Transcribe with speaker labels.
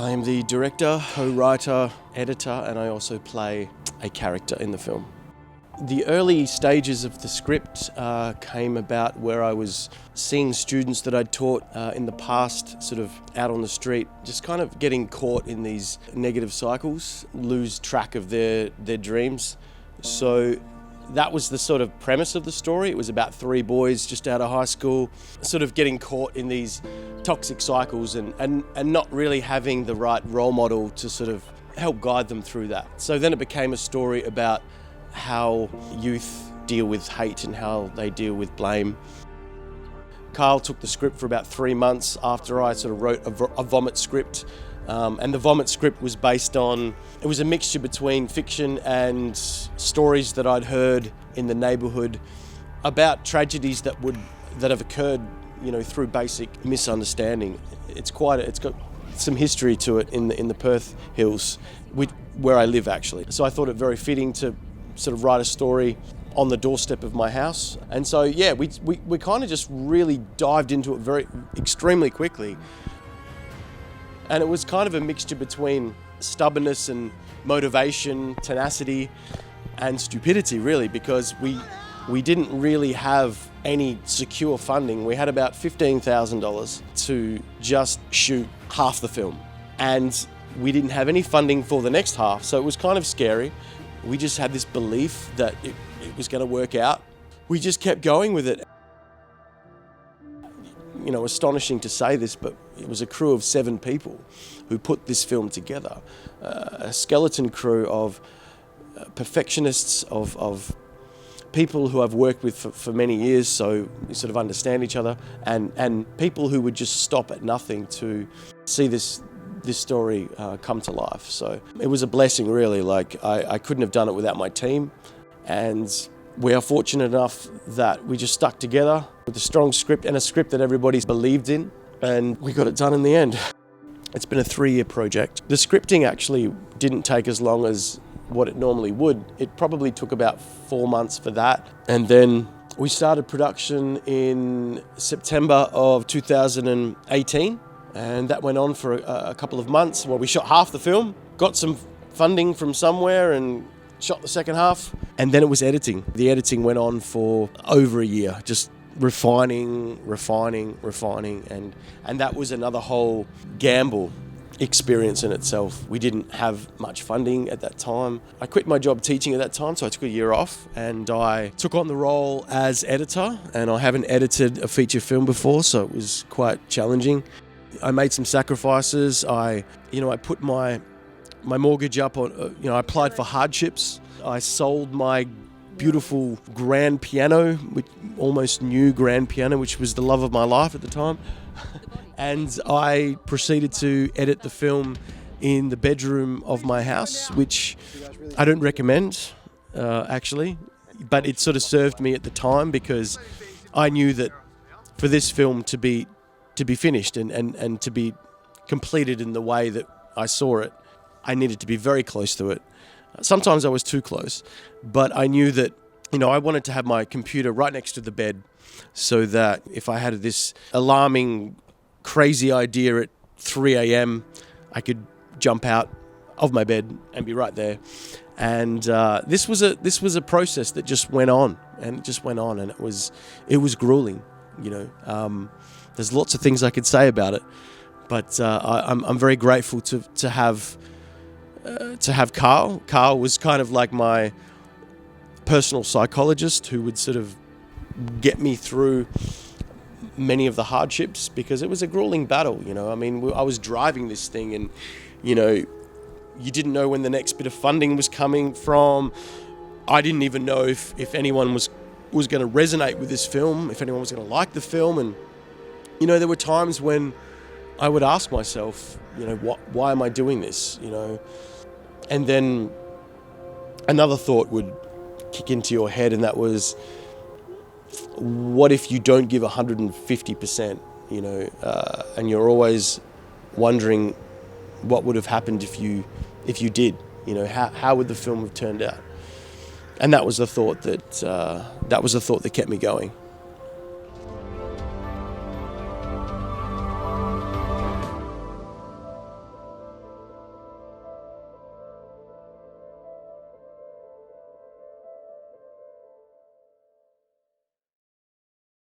Speaker 1: I am the director, co-writer, editor, and I also play a character in the film. The early stages of the script came about where I was seeing students that I'd taught in the past sort of out on the street, just kind of getting caught in these negative cycles, lose track of their dreams. So that was the sort of premise of the story. It was about 3 boys just out of high school, sort of getting caught in these toxic cycles and not really having the right role model to sort of help guide them through that. So then it became a story about how youth deal with hate and how they deal with blame. Carl took the script for about 3 months after I sort of wrote a vomit script. And the vomit script was based on, it was a mixture between fiction and stories that I'd heard in the neighbourhood about tragedies that have occurred, through basic misunderstanding. It's got some history to it in the Perth Hills, where I live actually. So I thought it very fitting to sort of write a story on the doorstep of my house. And so yeah, we kind of just really dived into it extremely quickly. And it was kind of a mixture between stubbornness and motivation, tenacity, and stupidity, really, because we didn't really have any secure funding. We had about $15,000 to just shoot half the film. And we didn't have any funding for the next half, so it was kind of scary. We just had this belief that it was going to work out. We just kept going with it. Astonishing to say this, but it was a crew of 7 people who put this film together. A skeleton crew of perfectionists, of people who I've worked with for many years, so we sort of understand each other, and people who would just stop at nothing to see this story come to life. So it was a blessing, really. I couldn't have done it without my team, and we are fortunate enough that we just stuck together with a strong script and a script that everybody's believed in, and we got it done in the end. It's been a 3-year project. The scripting actually didn't take as long as what it normally would. It probably took about 4 months for that. And then we started production in September of 2018, and that went on for a couple of months. Well, we shot half the film, got some funding from somewhere, and shot the second half, and then it was editing. The editing went on for over a year, just refining, and that was another whole gamble experience in itself. We didn't have much funding at that time. I quit my job teaching at that time, so I took a year off, and I took on the role as editor, and I haven't edited a feature film before, so it was quite challenging. I made some sacrifices. I put my mortgage up on, I applied for hardships. I sold my beautiful grand piano, almost new grand piano, which was the love of my life at the time. And I proceeded to edit the film in the bedroom of my house, which I don't recommend, actually, but it sort of served me at the time, because I knew that for this film to be finished and to be completed in the way that I saw it, I needed to be very close to it. Sometimes I was too close, but I knew that, I wanted to have my computer right next to the bed, so that if I had this alarming, crazy idea at 3 a.m, I could jump out of my bed and be right there. And this was a process that just went on, and it was grueling. There's lots of things I could say about it, but I'm very grateful to have Carl. Carl was kind of like my personal psychologist who would sort of get me through many of the hardships, because it was a grueling battle. I was driving this thing, and you didn't know when the next bit of funding was coming from. I didn't even know if anyone was going to resonate with this film, if anyone was going to like the film. And there were times when I would ask myself, why am I doing this? And then another thought would kick into your head, and that was, what if you don't give 150%, and you're always wondering what would have happened if you did, how would the film have turned out? And that was the thought that kept me going.